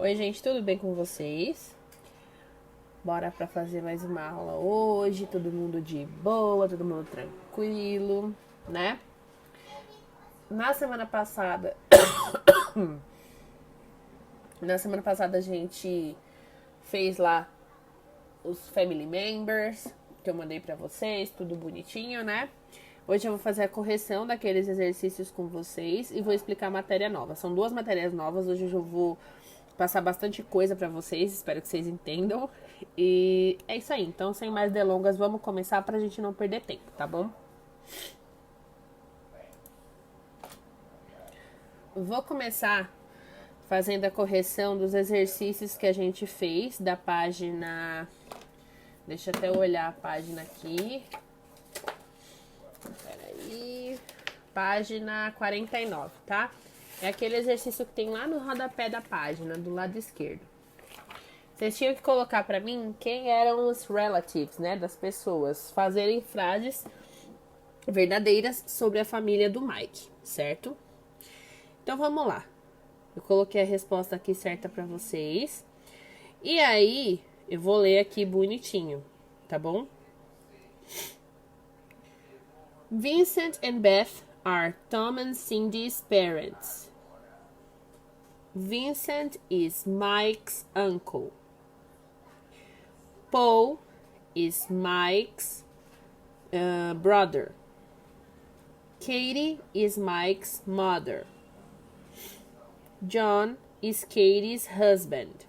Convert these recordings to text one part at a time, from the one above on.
Oi, gente, tudo bem com vocês? Bora pra fazer mais uma aula hoje, todo mundo de boa, todo mundo tranquilo, né? Na semana passada, a gente fez lá os family members que eu mandei pra vocês, tudo bonitinho, né? Hoje eu vou fazer a correção daqueles exercícios com vocês e vou explicar a matéria nova. São duas matérias novas, hoje eu vou passar bastante coisa pra vocês, espero que vocês entendam. E é isso aí, então sem mais delongas, vamos começar pra gente não perder tempo, tá bom? Vou começar fazendo a correção dos exercícios que a gente fez da página... Deixa eu até olhar a página aqui. Peraí. Página 49, tá? É aquele exercício que tem lá no rodapé da página, do lado esquerdo. Vocês tinham que colocar pra mim quem eram os relatives, né, das pessoas. Fazerem frases verdadeiras sobre a família do Mike, certo? Então vamos lá. Eu coloquei a resposta aqui certa pra vocês. E aí, eu vou ler aqui bonitinho, tá bom? Vincent and Beth are Tom and Cindy's parents. Vincent is Mike's uncle. Paul is Mike's brother. Katie is Mike's mother. John is Katie's husband.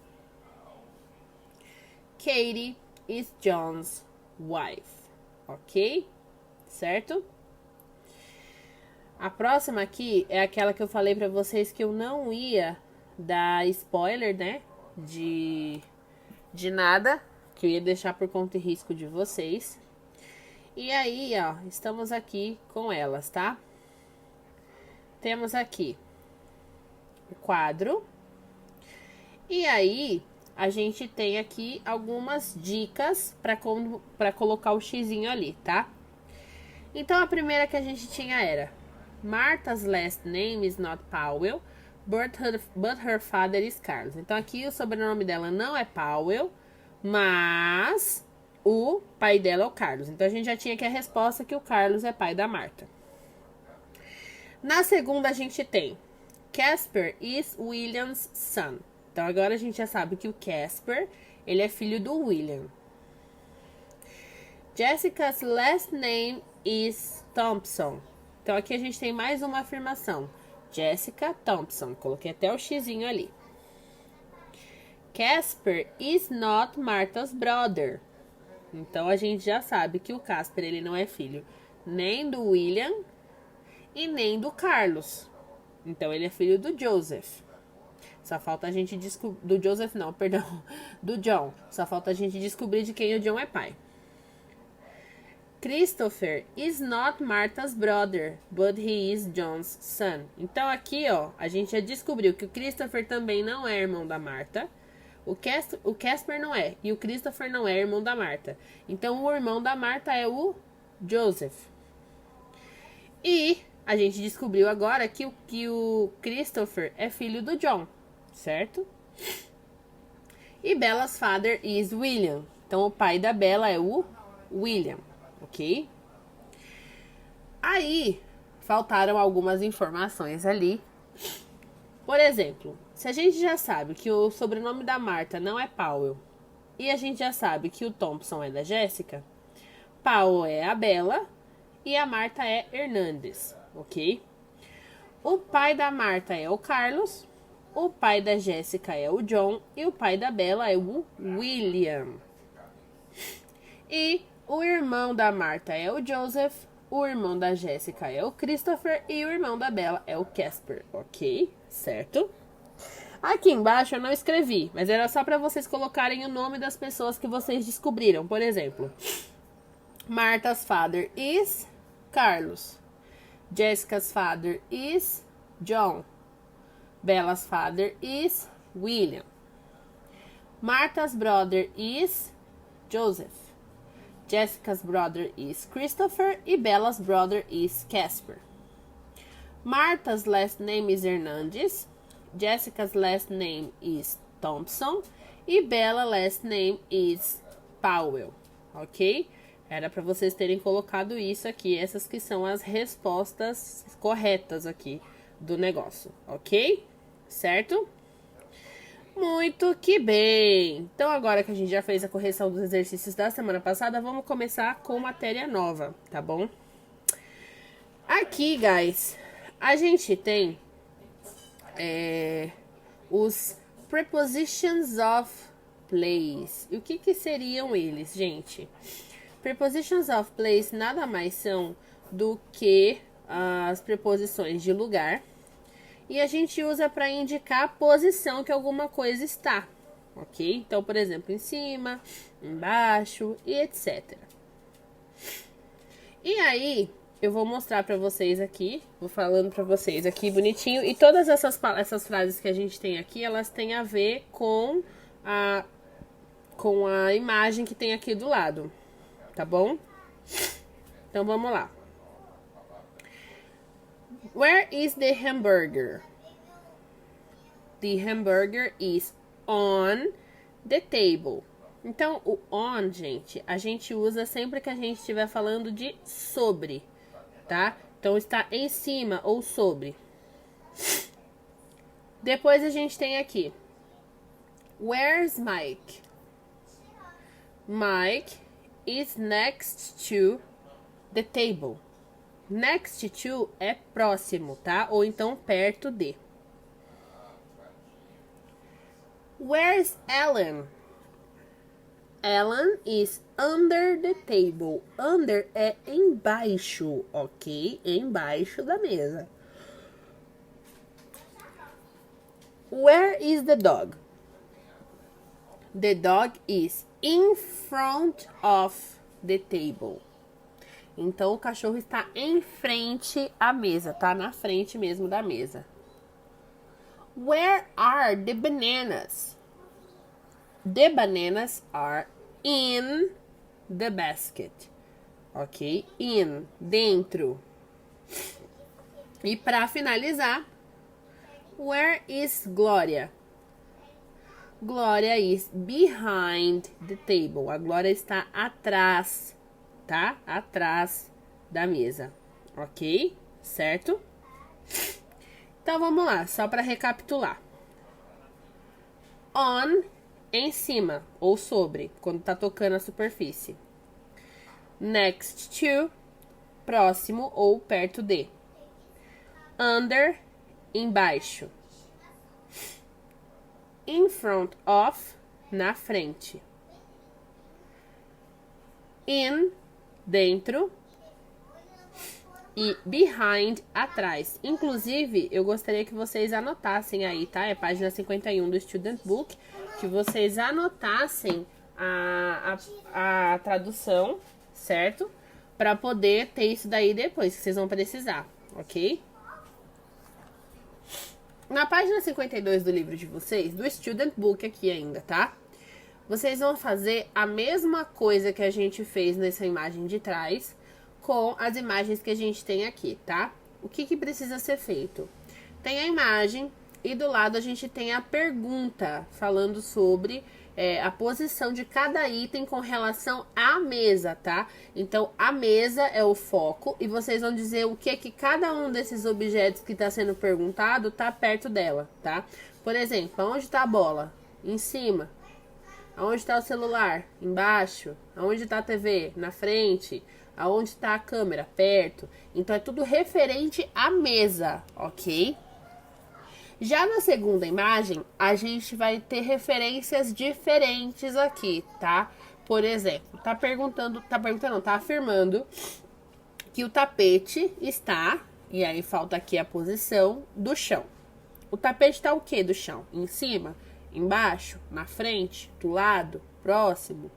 Katie is John's wife. Ok? Certo? A próxima aqui é aquela que eu falei pra vocês que eu não ia dar spoiler, né? De nada. Que eu ia deixar por conta e risco de vocês. E aí, ó, estamos aqui com elas, tá? Temos aqui o quadro. E aí, a gente tem aqui algumas dicas para colocar o xizinho ali, tá? Então, a primeira que a gente tinha era: Martha's last name is not Powell, but her father is Carlos. Então, aqui o sobrenome dela não é Powell, mas o pai dela é o Carlos. Então, a gente já tinha aqui a resposta que o Carlos é pai da Martha. Na segunda, a gente tem Casper is William's son. Então, agora a gente já sabe que o Casper, ele é filho do William. Jessica's last name is Thompson. Então, aqui a gente tem mais uma afirmação. Jessica Thompson. Coloquei até o xizinho ali. Casper is not Martha's brother. Então, a gente já sabe que o Casper, ele não é filho nem do William e nem do Carlos. Então, ele é filho do Joseph. Só falta a gente descobrir... Do Joseph não, perdão. Do John. Só falta a gente descobrir de quem o John é pai. Christopher is not Martha's brother, but he is John's son. Então, aqui, ó, a gente já descobriu que o Christopher também não é irmão da Martha. O Casper não é. E o Christopher não é irmão da Martha. Então, o irmão da Martha é o Joseph. E a gente descobriu agora que o Christopher é filho do John, certo? E Bella's father is William. Então, o pai da Bella é o William, ok? Aí, faltaram algumas informações ali. Por exemplo, se a gente já sabe que o sobrenome da Martha não é Powell e a gente já sabe que o Thompson é da Jéssica, Powell é a Bella e a Martha é Hernandes, ok? O pai da Martha é o Carlos, o pai da Jéssica é o John e o pai da Bella é o William. E o irmão da Martha é o Joseph, o irmão da Jéssica é o Christopher e o irmão da Bella é o Casper, ok? Certo? Aqui embaixo eu não escrevi, mas era só para vocês colocarem o nome das pessoas que vocês descobriram. Por exemplo, Martha's father is Carlos. Jessica's father is John. Bella's father is William. Martha's brother is Joseph. Jessica's brother is Christopher e Bella's brother is Casper. Martha's last name is Hernandez. Jessica's last name is Thompson. E Bella last name is Powell, ok? Era para vocês terem colocado isso aqui, essas que são as respostas corretas aqui do negócio, ok? Certo? Muito que bem! Então, agora que a gente já fez a correção dos exercícios da semana passada, vamos começar com matéria nova, tá bom? Aqui, guys, a gente tem os prepositions of place. E o que seriam eles, gente? Prepositions of place nada mais são do que as preposições de lugar. E a gente usa para indicar a posição que alguma coisa está, ok? Então, por exemplo, em cima, embaixo e etc. E aí, eu vou mostrar para vocês aqui, vou falando para vocês aqui bonitinho. E todas essas frases que a gente tem aqui, elas têm a ver com a imagem que tem aqui do lado, tá bom? Então, vamos lá. Where is the hamburger? The hamburger is on the table. Então, o on, gente, a gente usa sempre que a gente estiver falando de sobre, tá? Então, está em cima ou sobre. Depois a gente tem aqui. Where's Mike? Mike is next to the table. Next to é próximo, tá? Ou então perto de. Where's Ellen? Ellen is under the table. Under é embaixo, ok? Embaixo da mesa. Where is the dog? The dog is in front of the table. Então, o cachorro está em frente à mesa, tá? Na frente mesmo da mesa. Where are the bananas? The bananas are in the basket. Ok? In, dentro. E para finalizar, where is Glória? Glória is behind the table. A Glória está atrás, tá? Atrás da mesa, ok? Certo? Então, vamos lá, só para recapitular. On, em cima, ou sobre, quando tá tocando a superfície. Next to, próximo ou perto de. Under, embaixo. In front of, na frente. In, dentro. E behind, atrás. Inclusive, eu gostaria que vocês anotassem aí, tá? É página 51 do Student Book. Que vocês anotassem a tradução, certo? Para poder ter isso daí depois, que vocês vão precisar, ok? Na página 52 do livro de vocês, do Student Book aqui ainda, tá? Vocês vão fazer a mesma coisa que a gente fez nessa imagem de trás, com as imagens que a gente tem aqui, tá? O que precisa ser feito? Tem a imagem e do lado a gente tem a pergunta falando sobre a posição de cada item com relação à mesa, tá? Então, a mesa é o foco e vocês vão dizer o que cada um desses objetos que está sendo perguntado tá perto dela, tá? Por exemplo, onde está a bola? Em cima. Aonde está o celular? Embaixo. Aonde está a TV? Na frente. Aonde está a câmera? Perto. Então, é tudo referente à mesa, ok? Já na segunda imagem, a gente vai ter referências diferentes aqui, tá? Por exemplo, tá afirmando que o tapete está, e aí falta aqui a posição do chão. O tapete está o que do chão? Em cima, embaixo, na frente, do lado, próximo.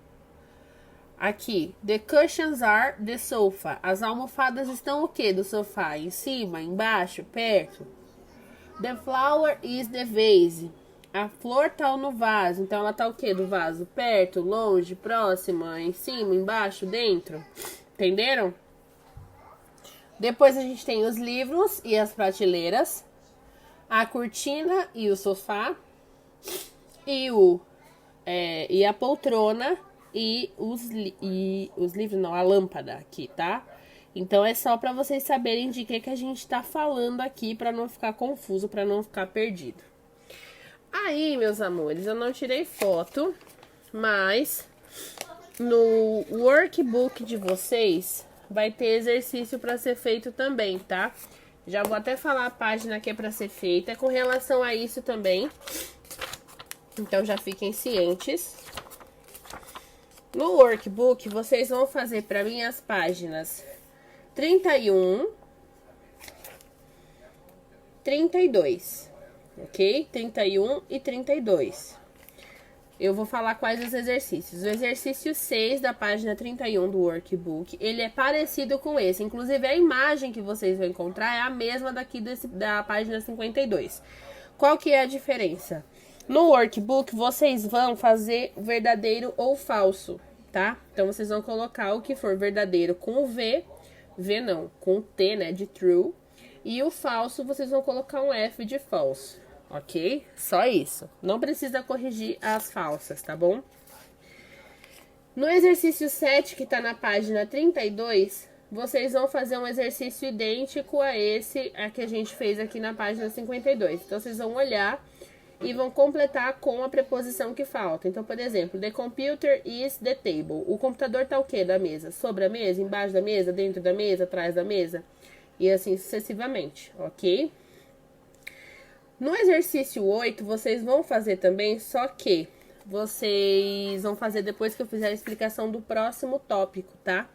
Aqui, the cushions are the sofa. As almofadas estão o que do sofá? Em cima, embaixo, perto. The flower is the vase. A flor tá no vaso. Então, ela tá o que do vaso? Perto, longe, próxima, em cima, embaixo, dentro. Entenderam? Depois a gente tem os livros e as prateleiras. A cortina e o sofá. e a poltrona e os livros, não, a lâmpada aqui, tá? Então é só pra vocês saberem de que a gente tá falando aqui, pra não ficar confuso, pra não ficar perdido. Aí, meus amores, eu não tirei foto, mas no workbook de vocês vai ter exercício pra ser feito também, tá? Já vou até falar a página que é pra ser feita com relação a isso também. Então já fiquem cientes. No workbook, vocês vão fazer pra mim as páginas 31, 32, ok? 31 e 32. Eu vou falar quais os exercícios. O exercício 6 da página 31 do workbook, ele é parecido com esse. Inclusive, a imagem que vocês vão encontrar é a mesma daqui da página 52. Qual que é a diferença? No workbook, vocês vão fazer verdadeiro ou falso, tá? Então, vocês vão colocar o que for verdadeiro com o V não, com o T, né, de true. E o falso, vocês vão colocar um F de false, ok? Só isso. Não precisa corrigir as falsas, tá bom? No exercício 7, que tá na página 32, vocês vão fazer um exercício idêntico a que a gente fez aqui na página 52. Então, vocês vão olhar e vão completar com a preposição que falta. Então, por exemplo, the computer is the table. O computador tá o quê da mesa? Sobre a mesa, embaixo da mesa, dentro da mesa, atrás da mesa? E assim sucessivamente, ok? No exercício 8, vocês vão fazer também, só que vocês vão fazer depois que eu fizer a explicação do próximo tópico, tá?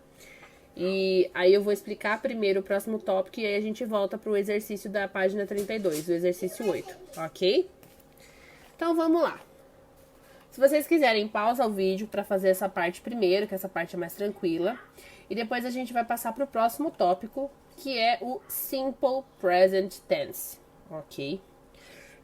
E aí eu vou explicar primeiro o próximo tópico e aí a gente volta pro exercício da página 32, o exercício 8, ok? Então, vamos lá. Se vocês quiserem, pausa o vídeo para fazer essa parte primeiro, que essa parte é mais tranquila. E depois a gente vai passar para o próximo tópico, que é o Simple Present Tense, ok?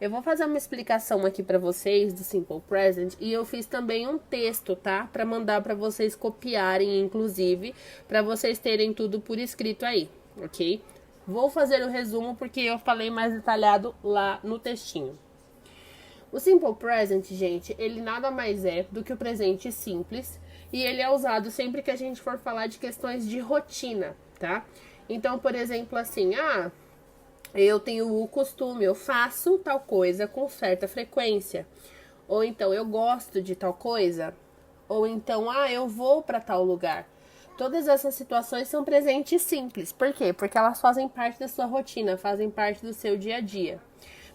Eu vou fazer uma explicação aqui para vocês do Simple Present e eu fiz também um texto, tá? Para mandar para vocês copiarem, inclusive, para vocês terem tudo por escrito aí, ok? Vou fazer o resumo porque eu falei mais detalhado lá no textinho. O Simple Present, gente, ele nada mais é do que o presente simples e ele é usado sempre que a gente for falar de questões de rotina, tá? Então, por exemplo, assim, eu tenho o costume, eu faço tal coisa com certa frequência. Ou então, eu gosto de tal coisa. Ou então, eu vou para tal lugar. Todas essas situações são presentes simples. Por quê? Porque elas fazem parte da sua rotina, fazem parte do seu dia a dia.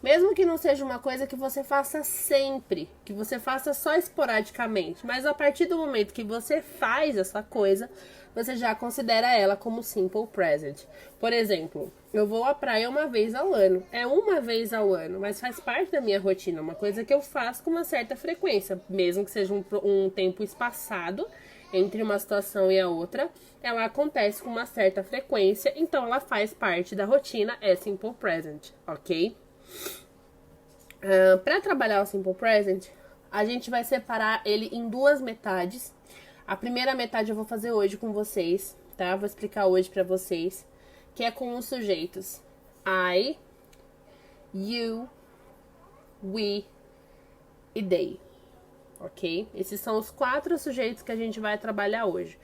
Mesmo que não seja uma coisa que você faça sempre, que você faça só esporadicamente, mas a partir do momento que você faz essa coisa, você já considera ela como simple present. Por exemplo, eu vou à praia uma vez ao ano. É uma vez ao ano, mas faz parte da minha rotina, uma coisa que eu faço com uma certa frequência, mesmo que seja um tempo espaçado entre uma situação e a outra, ela acontece com uma certa frequência, então ela faz parte da rotina, é simple present, ok? Para trabalhar o Simple Present, a gente vai separar ele em duas metades. A primeira metade eu vou fazer hoje com vocês, tá? Vou explicar hoje para vocês, que é com os sujeitos I, you, we e they, ok? Esses são os 4 sujeitos que a gente vai trabalhar hoje.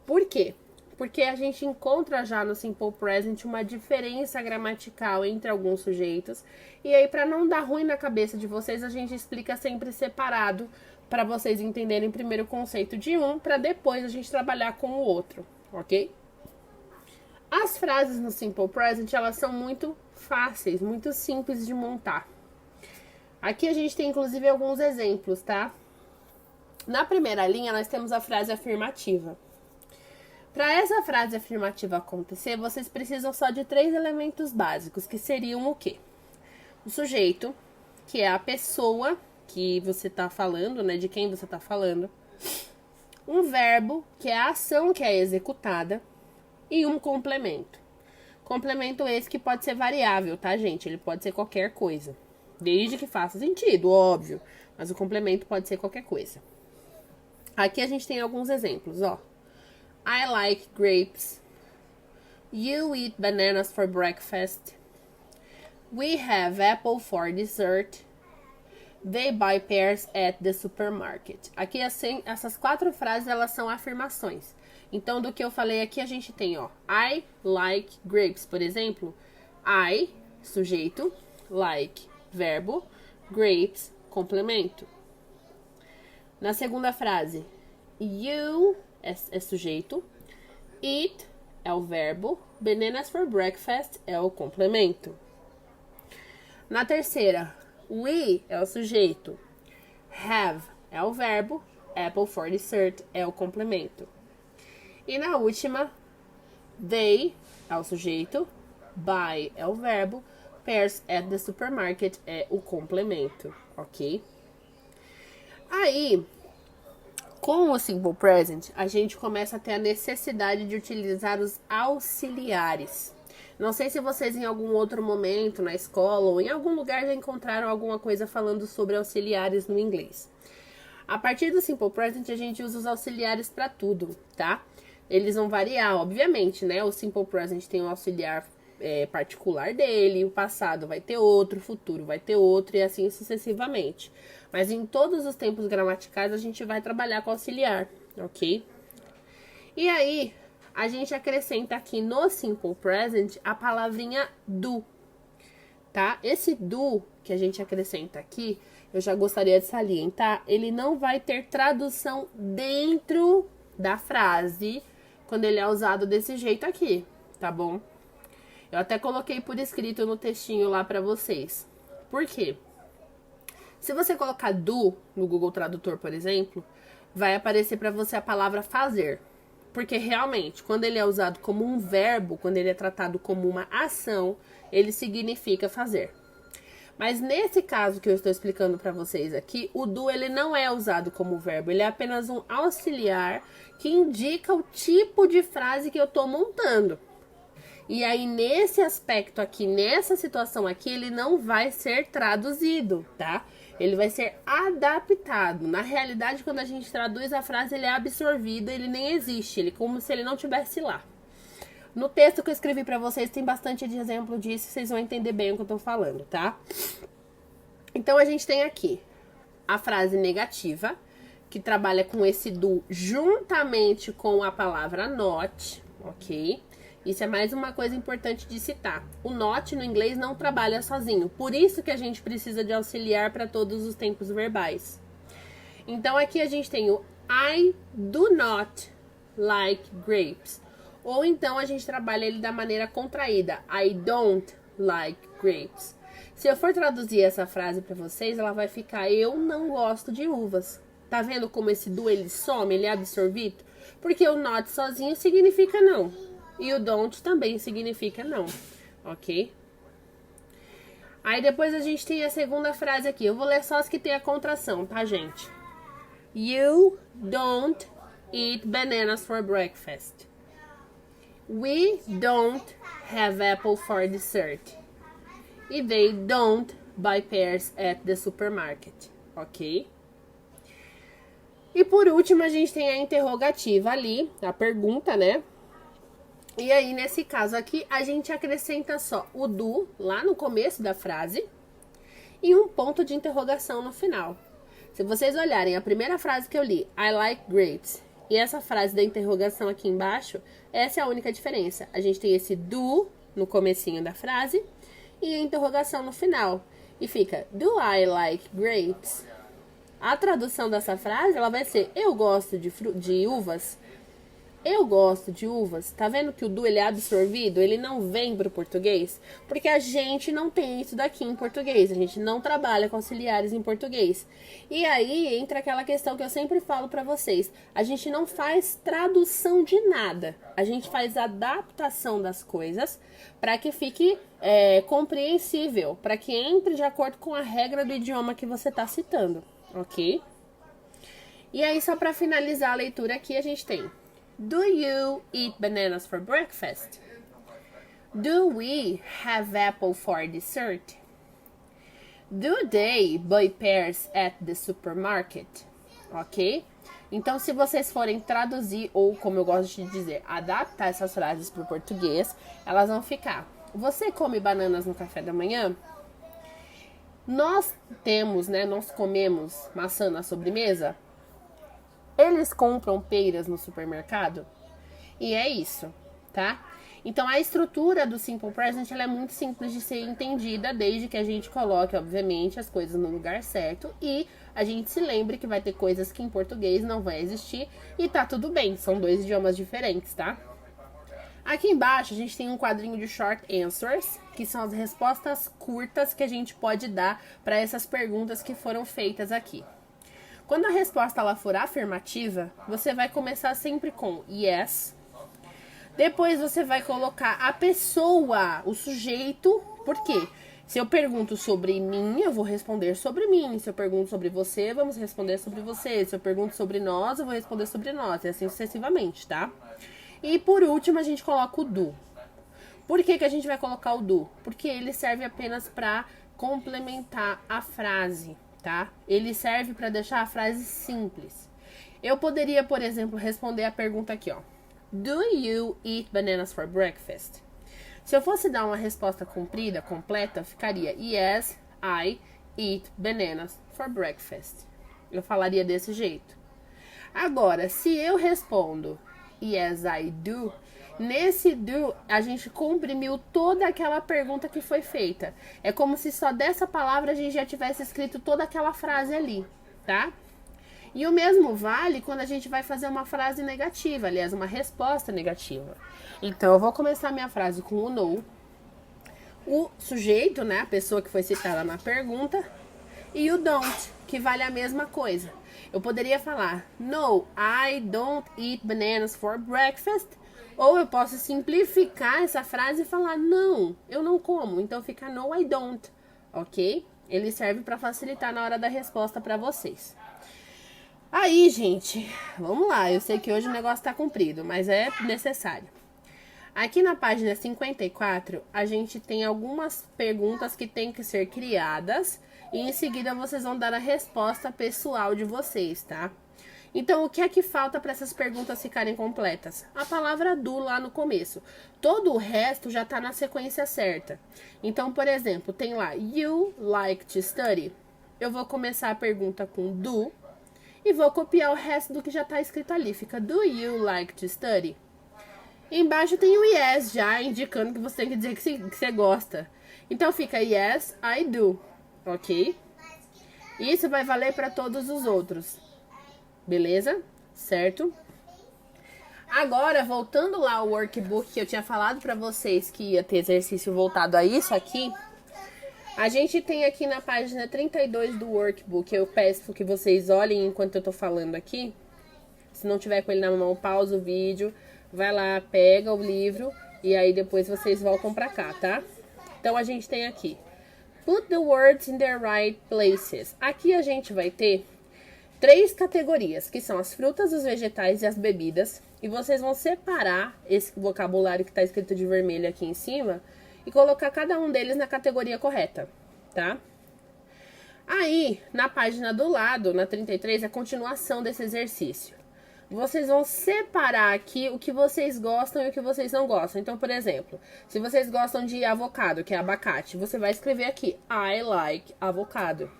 Por quê? Porque a gente encontra já no Simple Present uma diferença gramatical entre alguns sujeitos. E aí, para não dar ruim na cabeça de vocês, a gente explica sempre separado, para vocês entenderem primeiro o conceito de um, para depois a gente trabalhar com o outro, ok? As frases no Simple Present, elas são muito fáceis, muito simples de montar. Aqui a gente tem, inclusive, alguns exemplos, tá? Na primeira linha, nós temos a frase afirmativa. Para essa frase afirmativa acontecer, vocês precisam só de 3 elementos básicos, que seriam o quê? O sujeito, que é a pessoa que você está falando, né, de quem você está falando. Um verbo, que é a ação que é executada. E um complemento. Complemento esse que pode ser variável, tá, gente? Ele pode ser qualquer coisa. Desde que faça sentido, óbvio. Mas o complemento pode ser qualquer coisa. Aqui a gente tem alguns exemplos, ó. I like grapes. You eat bananas for breakfast. We have apple for dessert. They buy pears at the supermarket. Aqui, assim, essas 4 frases, elas são afirmações. Então, do que eu falei aqui, a gente tem, ó, I like grapes, por exemplo. I, sujeito, like, verbo, grapes, complemento. Na segunda frase, you é sujeito, eat é o verbo, bananas for breakfast é o complemento. Na terceira, we é o sujeito, have é o verbo, apple for dessert é o complemento. E na última, they é o sujeito, buy é o verbo, pears at the supermarket é o complemento, ok? Aí, com o simple present, a gente começa a ter a necessidade de utilizar os auxiliares. Não sei se vocês em algum outro momento na escola ou em algum lugar já encontraram alguma coisa falando sobre auxiliares no inglês. A partir do simple present, a gente usa os auxiliares para tudo, tá? Eles vão variar, obviamente, né? O simple present tem um auxiliar particular dele, o passado vai ter outro, o futuro vai ter outro e assim sucessivamente. Mas em todos os tempos gramaticais a gente vai trabalhar com auxiliar, ok? E aí, a gente acrescenta aqui no simple present a palavrinha do, tá? Esse do que a gente acrescenta aqui, eu já gostaria de salientar, ele não vai ter tradução dentro da frase quando ele é usado desse jeito aqui, tá bom? Eu até coloquei por escrito no textinho lá pra vocês. Por quê? Se você colocar do no Google Tradutor, por exemplo, vai aparecer pra você a palavra fazer. Porque realmente, quando ele é usado como um verbo, quando ele é tratado como uma ação, ele significa fazer. Mas nesse caso que eu estou explicando pra vocês aqui, o do ele não é usado como verbo, ele é apenas um auxiliar que indica o tipo de frase que eu tô montando. E aí, nesse aspecto aqui, nessa situação aqui, ele não vai ser traduzido, tá? Ele vai ser adaptado. Na realidade, quando a gente traduz a frase, ele é absorvido, ele nem existe. Ele é como se ele não tivesse lá. No texto que eu escrevi pra vocês, tem bastante de exemplo disso, vocês vão entender bem o que eu tô falando, tá? Então, a gente tem aqui a frase negativa, que trabalha com esse do juntamente com a palavra not, ok? Isso é mais uma coisa importante de citar. O not no inglês não trabalha sozinho. Por isso que a gente precisa de auxiliar para todos os tempos verbais. Então aqui a gente tem o I do not like grapes. Ou então a gente trabalha ele da maneira contraída. I don't like grapes. Se eu for traduzir essa frase para vocês, ela vai ficar eu não gosto de uvas. Tá vendo como esse do ele some, ele é absorvido? Porque o not sozinho significa não. E o don't também significa não, ok? Aí depois a gente tem a segunda frase aqui. Eu vou ler só as que tem a contração, tá, gente? You don't eat bananas for breakfast. We don't have apple for dessert. E they don't buy pears at the supermarket, ok? E por último a gente tem a interrogativa ali, a pergunta, né? E aí, nesse caso aqui, a gente acrescenta só o do lá no começo da frase e um ponto de interrogação no final. Se vocês olharem a primeira frase que eu li, I like grapes, e essa frase da interrogação aqui embaixo, essa é a única diferença. A gente tem esse do no comecinho da frase e a interrogação no final. E fica, do I like grapes? A tradução dessa frase, ela vai ser, eu gosto de uvas. Eu gosto de uvas. Tá vendo que o do ele é absorvido? Ele não vem pro português? Porque a gente não tem isso daqui em português. A gente não trabalha com auxiliares em português. E aí entra aquela questão que eu sempre falo pra vocês. A gente não faz tradução de nada. A gente faz adaptação das coisas para que fique compreensível. Para que entre de acordo com a regra do idioma que você tá citando. Ok? E aí, só pra finalizar a leitura aqui, a gente tem... Do you eat bananas for breakfast? Do we have apple for dessert? Do they buy pears at the supermarket? Ok? Então, se vocês forem traduzir, ou como eu gosto de dizer, adaptar essas frases para o português, elas vão ficar: você come bananas no café da manhã? Nós temos, né, nós comemos maçã na sobremesa? Eles compram peras no supermercado? E é isso, tá? Então a estrutura do Simple Present ela é muito simples de ser entendida, desde que a gente coloque, obviamente, as coisas no lugar certo e a gente se lembre que vai ter coisas que em português não vai existir e tá tudo bem, são dois idiomas diferentes, tá? Aqui embaixo a gente tem um quadrinho de short answers, que são as respostas curtas que a gente pode dar para essas perguntas que foram feitas aqui. Quando a resposta ela for afirmativa, você vai começar sempre com yes. Depois você vai colocar a pessoa, o sujeito, por quê? Se eu pergunto sobre mim, eu vou responder sobre mim. Se eu pergunto sobre você, vamos responder sobre você. Se eu pergunto sobre nós, eu vou responder sobre nós. E assim sucessivamente, tá? E por último, a gente coloca o do. Por que a gente vai colocar o do? Porque ele serve apenas para complementar a frase, tá? Ele serve para deixar a frase simples. Eu poderia, por exemplo, responder a pergunta aqui, ó. Do you eat bananas for breakfast? Se eu fosse dar uma resposta comprida, completa, ficaria yes, I eat bananas for breakfast. Eu falaria desse jeito. Agora, se eu respondo yes, I do, nesse do a gente comprimiu toda aquela pergunta que foi feita. É como se só dessa palavra a gente já tivesse escrito toda aquela frase ali, tá? E o mesmo vale quando a gente vai fazer uma frase negativa, aliás, uma resposta negativa. Então, eu vou começar minha frase com o no, o sujeito, né, a pessoa que foi citada na pergunta, e o don't, que vale a mesma coisa. Eu poderia falar, no, I don't eat bananas for breakfast, ou eu posso simplificar essa frase e falar, não, eu não como, então fica no, I don't, ok? Ele serve para facilitar na hora da resposta para vocês. Aí, gente, vamos lá. Eu sei que hoje o negócio tá comprido, mas é necessário. Aqui na página 54, a gente tem algumas perguntas que tem que ser criadas e em seguida vocês vão dar a resposta pessoal de vocês, tá? Então, o que é que falta para essas perguntas ficarem completas? A palavra do lá no começo. Todo o resto já tá na sequência certa. Então, por exemplo, tem lá, you like to study? Eu vou começar a pergunta com do. E vou copiar o resto do que já está escrito ali. Fica, do you like to study? Embaixo tem o yes já, indicando que você tem que dizer que você gosta. Então fica, yes, I do. Ok? Isso vai valer para todos os outros. Beleza? Certo? Agora, voltando lá ao workbook que eu tinha falado para vocês que ia ter exercício voltado a isso aqui. A gente tem aqui na página 32 do workbook, eu peço que vocês olhem enquanto eu tô falando aqui. Se não tiver com ele na mão, pausa o vídeo, vai lá, pega o livro e aí depois vocês voltam pra cá, tá? Então a gente tem aqui, put the words in their right places. Aqui a gente vai ter 3 categorias, que são as frutas, os vegetais e as bebidas. E vocês vão separar esse vocabulário que tá escrito de vermelho aqui em cima e colocar cada um deles na categoria correta, tá? Aí, na página do lado, na 33, é a continuação desse exercício. Vocês vão separar aqui o que vocês gostam e o que vocês não gostam. Então, por exemplo, se vocês gostam de avocado, que é abacate, você vai escrever aqui, I like avocado.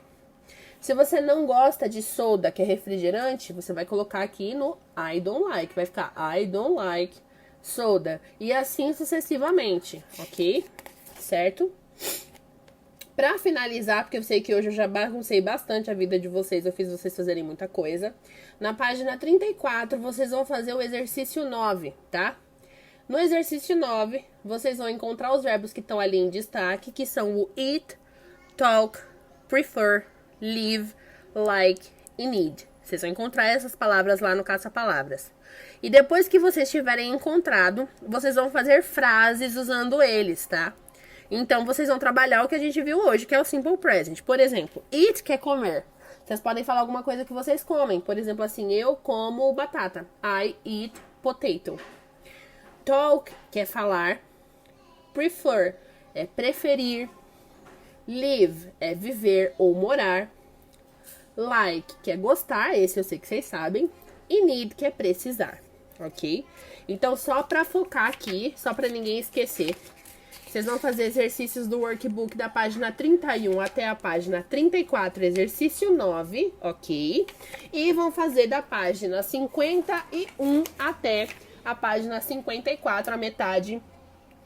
Se você não gosta de soda, que é refrigerante, você vai colocar aqui no I don't like. Vai ficar I don't like soda. E assim sucessivamente, ok? Certo? Pra finalizar, porque eu sei que hoje eu já baguncei bastante a vida de vocês, eu fiz vocês fazerem muita coisa. Na página 34, vocês vão fazer o exercício 9, tá? No exercício 9, vocês vão encontrar os verbos que estão ali em destaque, que são o eat, talk, prefer, live, like e need. Vocês vão encontrar essas palavras lá no caça-palavras. E depois que vocês tiverem encontrado, vocês vão fazer frases usando eles, tá? Então, vocês vão trabalhar o que a gente viu hoje, que é o Simple Present. Por exemplo, eat, que é comer. Vocês podem falar alguma coisa que vocês comem. Por exemplo, assim, eu como batata. I eat potato. Talk, que é falar. Prefer, é preferir. Live, é viver ou morar. Like, que é gostar, esse eu sei que vocês sabem. E need, que é precisar, ok? Então, só pra focar aqui, só pra ninguém esquecer. Vocês vão fazer exercícios do workbook da página 31 até a página 34, exercício 9, ok? E vão fazer da página 51 até a página 54, a metade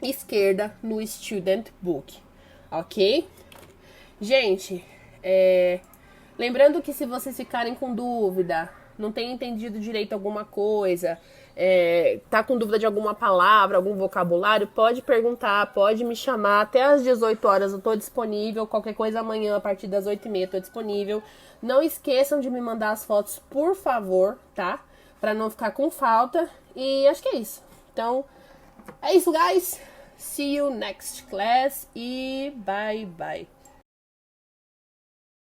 esquerda no Student Book, ok? Gente, lembrando que se vocês ficarem com dúvida, não tem entendido direito alguma coisa, tá com dúvida de alguma palavra, algum vocabulário, pode perguntar, pode me chamar. Até às 18 horas eu tô disponível. Qualquer coisa amanhã, a partir das 8h30, eu tô disponível. Não esqueçam de me mandar as fotos, por favor, tá? Pra não ficar com falta. E acho que é isso. Então, é isso, guys. See you next class e bye bye.